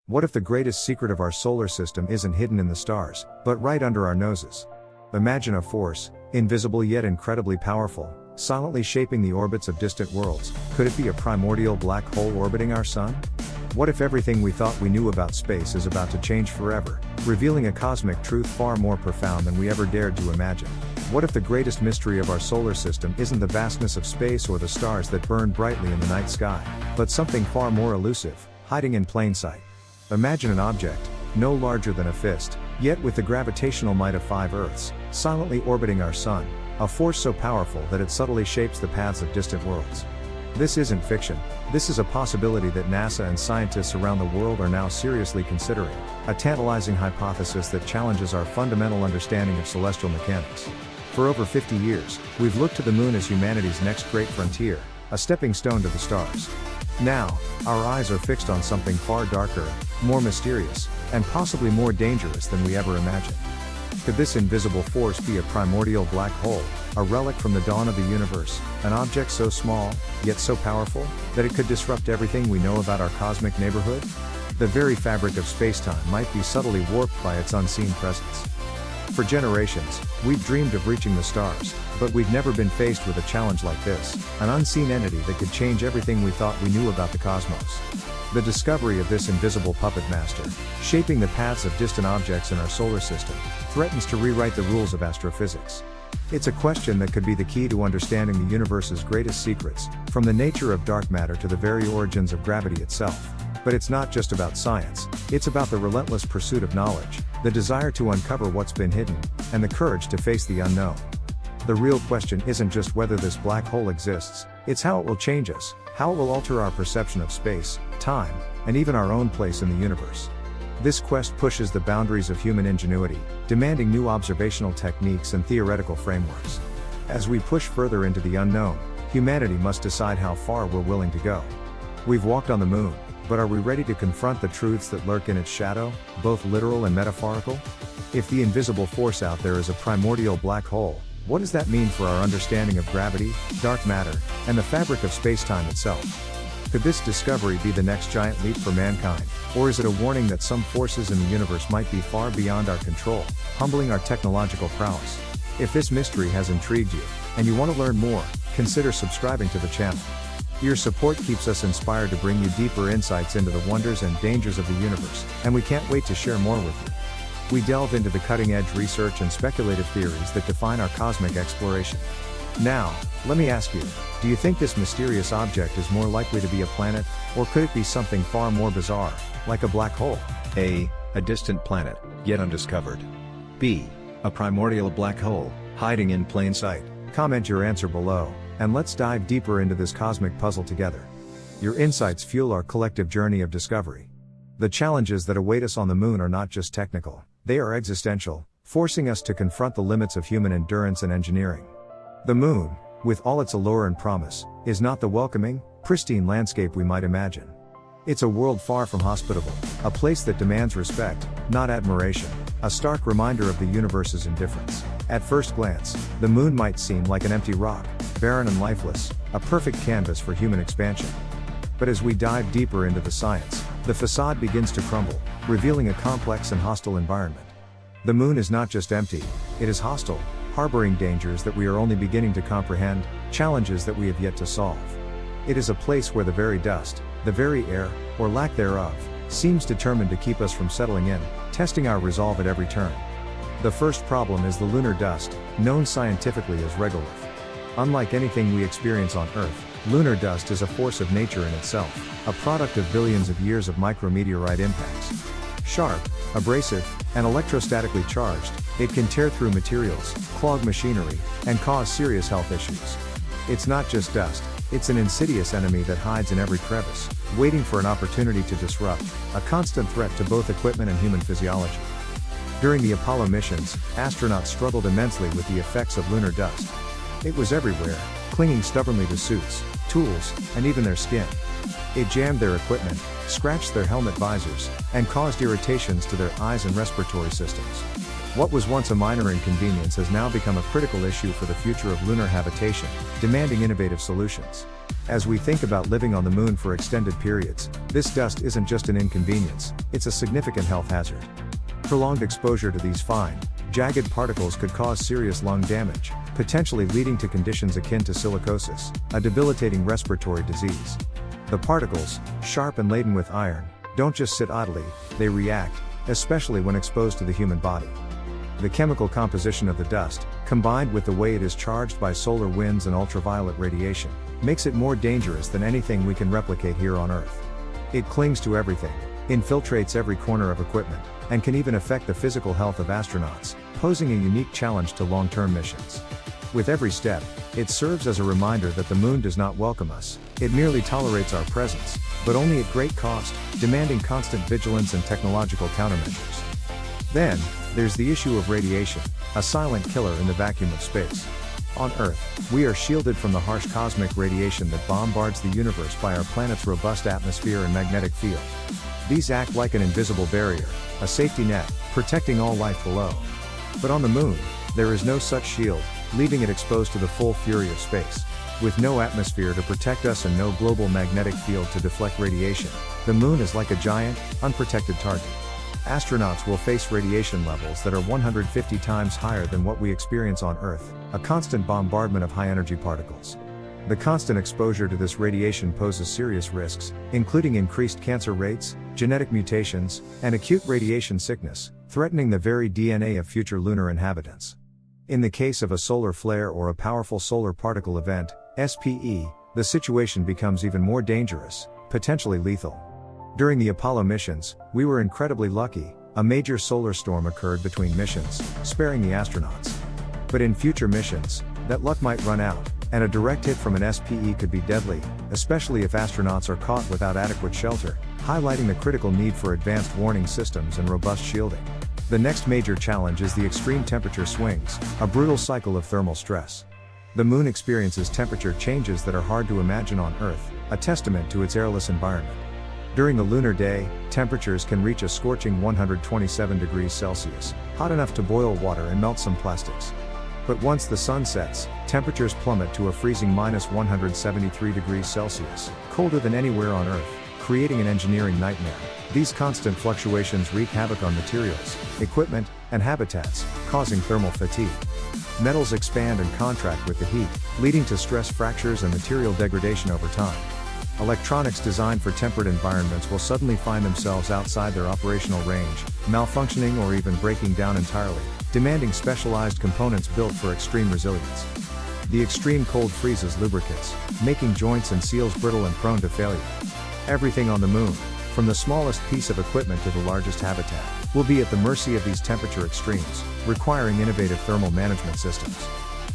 What if the greatest secret of our solar system isn't hidden in the stars, but right under our noses? Imagine a force, invisible yet incredibly powerful, silently shaping the orbits of distant worlds. Could it be a primordial black hole orbiting our sun? What if everything we thought we knew about space is about to change forever, revealing a cosmic truth far more profound than we ever dared to imagine? What if the greatest mystery of our solar system isn't the vastness of space or the stars that burn brightly in the night sky, but something far more elusive, hiding in plain sight? Imagine an object, no larger than a fist, yet with the gravitational might of 5 Earths, silently orbiting our sun, a force so powerful that it subtly shapes the paths of distant worlds. This isn't fiction, this is a possibility that NASA and scientists around the world are now seriously considering, a tantalizing hypothesis that challenges our fundamental understanding of celestial mechanics. For over 50 years, we've looked to the moon as humanity's next great frontier, a stepping stone to the stars. Now, our eyes are fixed on something far darker, more mysterious, and possibly more dangerous than we ever imagined. Could this invisible force be a primordial black hole, a relic from the dawn of the universe, an object so small, yet so powerful, that it could disrupt everything we know about our cosmic neighborhood? The very fabric of spacetime might be subtly warped by its unseen presence. For generations, we've dreamed of reaching the stars, but we've never been faced with a challenge like this, an unseen entity that could change everything we thought we knew about the cosmos. The discovery of this invisible puppet master, shaping the paths of distant objects in our solar system, threatens to rewrite the rules of astrophysics. It's a question that could be the key to understanding the universe's greatest secrets, from the nature of dark matter to the very origins of gravity itself. But it's not just about science, it's about the relentless pursuit of knowledge, the desire to uncover what's been hidden, and the courage to face the unknown. The real question isn't just whether this black hole exists, it's how it will change us, how it will alter our perception of space, time, and even our own place in the universe. This quest pushes the boundaries of human ingenuity, demanding new observational techniques and theoretical frameworks. As we push further into the unknown, humanity must decide how far we're willing to go. We've walked on the moon, but are we ready to confront the truths that lurk in its shadow, both literal and metaphorical? If the invisible force out there is a primordial black hole, what does that mean for our understanding of gravity, dark matter, and the fabric of spacetime itself? Could this discovery be the next giant leap for mankind, or is it a warning that some forces in the universe might be far beyond our control, humbling our technological prowess? If this mystery has intrigued you, and you want to learn more, consider subscribing to the channel. Your support keeps us inspired to bring you deeper insights into the wonders and dangers of the universe, and we can't wait to share more with you. We delve into the cutting-edge research and speculative theories that define our cosmic exploration. Now, let me ask you, do you think this mysterious object is more likely to be a planet, or could it be something far more bizarre, like a black hole? A distant planet, yet undiscovered. B, a primordial black hole, hiding in plain sight. Comment your answer below, and let's dive deeper into this cosmic puzzle together. Your insights fuel our collective journey of discovery. The challenges that await us on the moon are not just technical, they are existential, forcing us to confront the limits of human endurance and engineering. The moon, with all its allure and promise, is not the welcoming, pristine landscape we might imagine. It's a world far from hospitable, a place that demands respect, not admiration, a stark reminder of the universe's indifference. At first glance, the moon might seem like an empty rock, barren and lifeless, a perfect canvas for human expansion. But as we dive deeper into the science, the facade begins to crumble, revealing a complex and hostile environment. The moon is not just empty, it is hostile, harboring dangers that we are only beginning to comprehend, challenges that we have yet to solve. It is a place where the very dust, the very air, or lack thereof, seems determined to keep us from settling in, testing our resolve at every turn. The first problem is the lunar dust, known scientifically as regolith. Unlike anything we experience on Earth, lunar dust is a force of nature in itself, a product of billions of years of micrometeorite impacts. Sharp, abrasive, and electrostatically charged, it can tear through materials, clog machinery, and cause serious health issues. It's not just dust, it's an insidious enemy that hides in every crevice, waiting for an opportunity to disrupt, a constant threat to both equipment and human physiology. During the Apollo missions, astronauts struggled immensely with the effects of lunar dust. It was everywhere, clinging stubbornly to suits, tools, and even their skin. It jammed their equipment, scratched their helmet visors, and caused irritations to their eyes and respiratory systems. What was once a minor inconvenience has now become a critical issue for the future of lunar habitation, demanding innovative solutions. As we think about living on the moon for extended periods, this dust isn't just an inconvenience, it's a significant health hazard. Prolonged exposure to these fine, jagged particles could cause serious lung damage, potentially leading to conditions akin to silicosis, a debilitating respiratory disease. The particles, sharp and laden with iron, don't just sit idly, they react, especially when exposed to the human body. The chemical composition of the dust, combined with the way it is charged by solar winds and ultraviolet radiation, makes it more dangerous than anything we can replicate here on Earth. It clings to everything, infiltrates every corner of equipment, and can even affect the physical health of astronauts, posing a unique challenge to long-term missions. With every step, it serves as a reminder that the moon does not welcome us, it merely tolerates our presence, but only at great cost, demanding constant vigilance and technological countermeasures. Then, there's the issue of radiation, a silent killer in the vacuum of space. On Earth, we are shielded from the harsh cosmic radiation that bombards the universe by our planet's robust atmosphere and magnetic field. These act like an invisible barrier, a safety net, protecting all life below. But on the moon, there is no such shield, leaving it exposed to the full fury of space. With no atmosphere to protect us and no global magnetic field to deflect radiation, the moon is like a giant, unprotected target. Astronauts will face radiation levels that are 150 times higher than what we experience on Earth, a constant bombardment of high-energy particles. The constant exposure to this radiation poses serious risks, including increased cancer rates, genetic mutations, and acute radiation sickness, threatening the very DNA of future lunar inhabitants. In the case of a solar flare or a powerful solar particle event, SPE, the situation becomes even more dangerous, potentially lethal. During the Apollo missions, we were incredibly lucky, a major solar storm occurred between missions, sparing the astronauts. But in future missions, that luck might run out, and a direct hit from an SPE could be deadly, especially if astronauts are caught without adequate shelter, highlighting the critical need for advanced warning systems and robust shielding. The next major challenge is the extreme temperature swings, a brutal cycle of thermal stress. The moon experiences temperature changes that are hard to imagine on Earth, a testament to its airless environment. During the lunar day, temperatures can reach a scorching 127 degrees Celsius, hot enough to boil water and melt some plastics. But once the sun sets, temperatures plummet to a freezing -173 degrees Celsius, colder than anywhere on Earth, creating an engineering nightmare. These constant fluctuations wreak havoc on materials, equipment, and habitats, causing thermal fatigue. Metals expand and contract with the heat, leading to stress fractures and material degradation over time. Electronics designed for temperate environments will suddenly find themselves outside their operational range, malfunctioning or even breaking down entirely, demanding specialized components built for extreme resilience. The extreme cold freezes lubricants, making joints and seals brittle and prone to failure. Everything on the moon, from the smallest piece of equipment to the largest habitat, will be at the mercy of these temperature extremes, requiring innovative thermal management systems.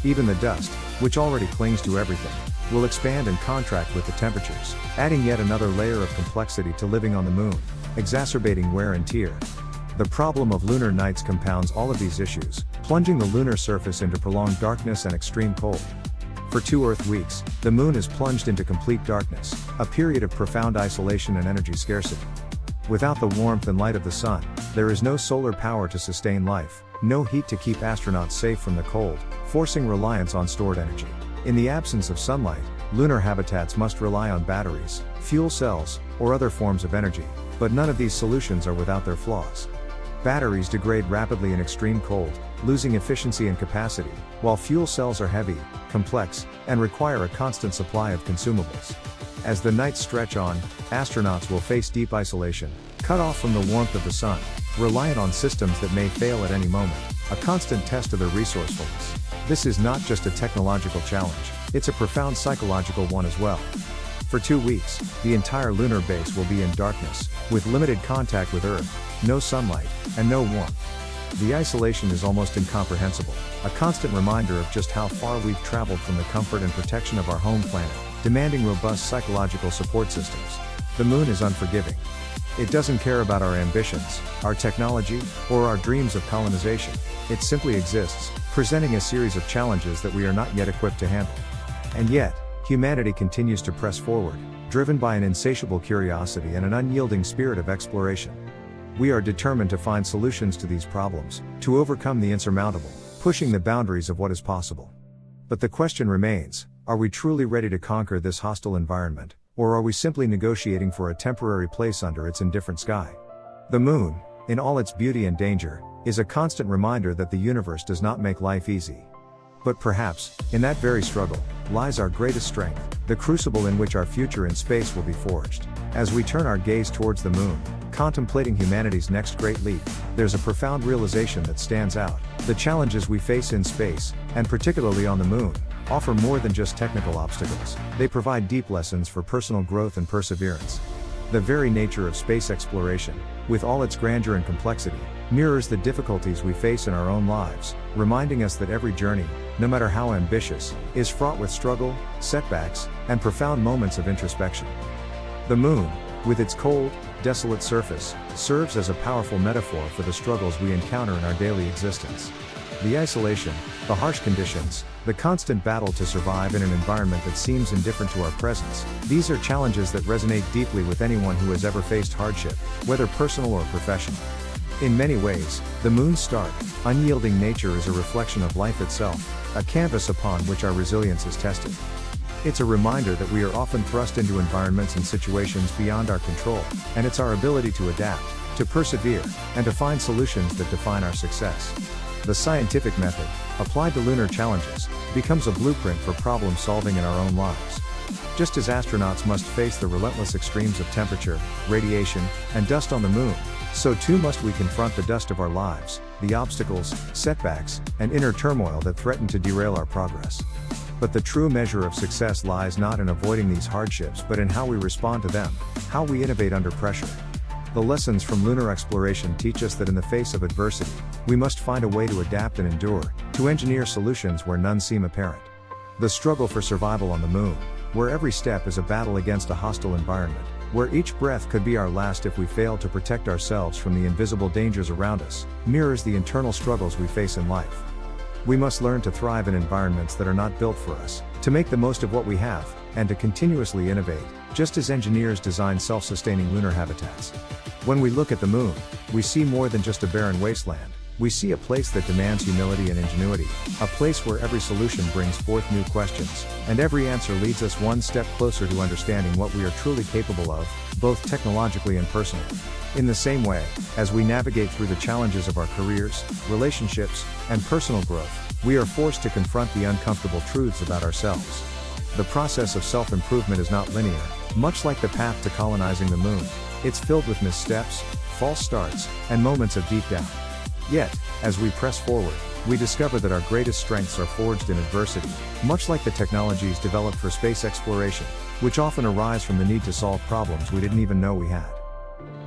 Even the dust, which already clings to everything, will expand and contract with the temperatures, adding yet another layer of complexity to living on the moon, exacerbating wear and tear. The problem of lunar nights compounds all of these issues, plunging the lunar surface into prolonged darkness and extreme cold. For 2 Earth weeks, the moon is plunged into complete darkness, a period of profound isolation and energy scarcity. Without the warmth and light of the sun, there is no solar power to sustain life, no heat to keep astronauts safe from the cold, forcing reliance on stored energy. In the absence of sunlight, lunar habitats must rely on batteries, fuel cells, or other forms of energy, but none of these solutions are without their flaws. Batteries degrade rapidly in extreme cold, losing efficiency and capacity, while fuel cells are heavy, complex, and require a constant supply of consumables. As the nights stretch on, astronauts will face deep isolation, cut off from the warmth of the sun, reliant on systems that may fail at any moment, a constant test of their resourcefulness. This is not just a technological challenge, it's a profound psychological one as well. For 2 weeks, the entire lunar base will be in darkness, with limited contact with Earth, no sunlight, and no warmth. The isolation is almost incomprehensible, a constant reminder of just how far we've traveled from the comfort and protection of our home planet, demanding robust psychological support systems. The moon is unforgiving. It doesn't care about our ambitions, our technology, or our dreams of colonization. It simply exists, presenting a series of challenges that we are not yet equipped to handle. And yet, humanity continues to press forward, driven by an insatiable curiosity and an unyielding spirit of exploration. We are determined to find solutions to these problems, to overcome the insurmountable, pushing the boundaries of what is possible. But the question remains, Are we truly ready to conquer this hostile environment, or are we simply negotiating for a temporary place under its indifferent sky? The moon, in all its beauty and danger, is a constant reminder that the universe does not make life easy. But perhaps, in that very struggle, lies our greatest strength, the crucible in which our future in space will be forged. As we turn our gaze towards the moon, contemplating humanity's next great leap, there's a profound realization that stands out. The challenges we face in space, and particularly on the moon, offer more than just technical obstacles. They provide deep lessons for personal growth and perseverance. The very nature of space exploration, with all its grandeur and complexity, mirrors the difficulties we face in our own lives, reminding us that every journey, no matter how ambitious, is fraught with struggle, setbacks, and profound moments of introspection. The moon, with its cold, desolate surface, serves as a powerful metaphor for the struggles we encounter in our daily existence. The isolation, the harsh conditions, the constant battle to survive in an environment that seems indifferent to our presence, these are challenges that resonate deeply with anyone who has ever faced hardship, whether personal or professional. In many ways, the moon's stark, unyielding nature is a reflection of life itself, a canvas upon which our resilience is tested. It's a reminder that we are often thrust into environments and situations beyond our control, and it's our ability to adapt, to persevere, and to find solutions that define our success. The scientific method, applied to lunar challenges, becomes a blueprint for problem solving in our own lives. Just as astronauts must face the relentless extremes of temperature, radiation, and dust on the moon, so too must we confront the dust of our lives, the obstacles, setbacks, and inner turmoil that threaten to derail our progress. But the true measure of success lies not in avoiding these hardships but in how we respond to them, how we innovate under pressure. The lessons from lunar exploration teach us that in the face of adversity, we must find a way to adapt and endure, to engineer solutions where none seem apparent. The struggle for survival on the moon, where every step is a battle against a hostile environment, where each breath could be our last if we fail to protect ourselves from the invisible dangers around us, mirrors the internal struggles we face in life. We must learn to thrive in environments that are not built for us, to make the most of what we have, and to continuously innovate, just as engineers design self-sustaining lunar habitats. When we look at the moon, we see more than just a barren wasteland. We see a place that demands humility and ingenuity, a place where every solution brings forth new questions, and every answer leads us one step closer to understanding what we are truly capable of, both technologically and personally. In the same way, as we navigate through the challenges of our careers, relationships, and personal growth, we are forced to confront the uncomfortable truths about ourselves. The process of self-improvement is not linear, much like the path to colonizing the moon. It's filled with missteps, false starts, and moments of deep doubt. Yet, as we press forward, we discover that our greatest strengths are forged in adversity, much like the technologies developed for space exploration, which often arise from the need to solve problems we didn't even know we had.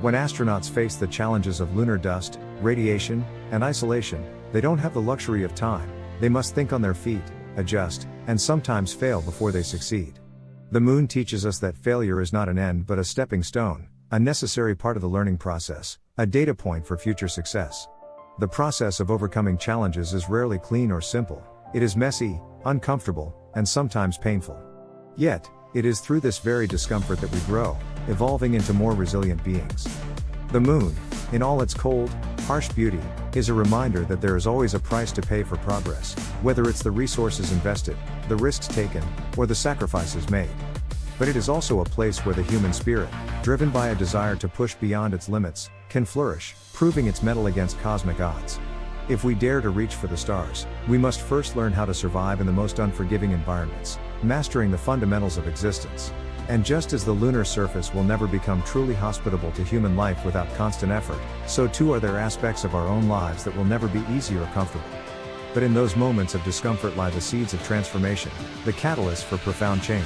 When astronauts face the challenges of lunar dust, radiation, and isolation, they don't have the luxury of time. They must think on their feet, adjust, and sometimes fail before they succeed. The moon teaches us that failure is not an end but a stepping stone, a necessary part of the learning process, a data point for future success. The process of overcoming challenges is rarely clean or simple. It is messy, uncomfortable, and sometimes painful. Yet, it is through this very discomfort that we grow, evolving into more resilient beings. The moon, in all its cold, harsh beauty, is a reminder that there is always a price to pay for progress, whether it's the resources invested, the risks taken, or the sacrifices made. But it is also a place where the human spirit, driven by a desire to push beyond its limits, can flourish, proving its mettle against cosmic odds. If we dare to reach for the stars, we must first learn how to survive in the most unforgiving environments, mastering the fundamentals of existence. And just as the lunar surface will never become truly hospitable to human life without constant effort, so too are there aspects of our own lives that will never be easy or comfortable. But in those moments of discomfort lie the seeds of transformation, the catalyst for profound change.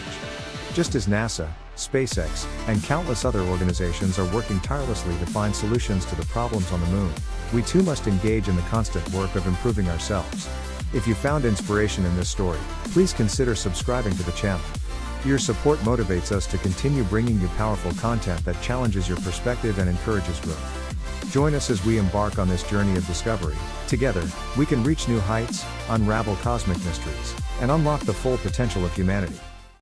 Just as NASA, SpaceX, and countless other organizations are working tirelessly to find solutions to the problems on the moon, we too must engage in the constant work of improving ourselves. If you found inspiration in this story, please consider subscribing to the channel. Your support motivates us to continue bringing you powerful content that challenges your perspective and encourages growth. Join us as we embark on this journey of discovery. Together, we can reach new heights, unravel cosmic mysteries, and unlock the full potential of humanity.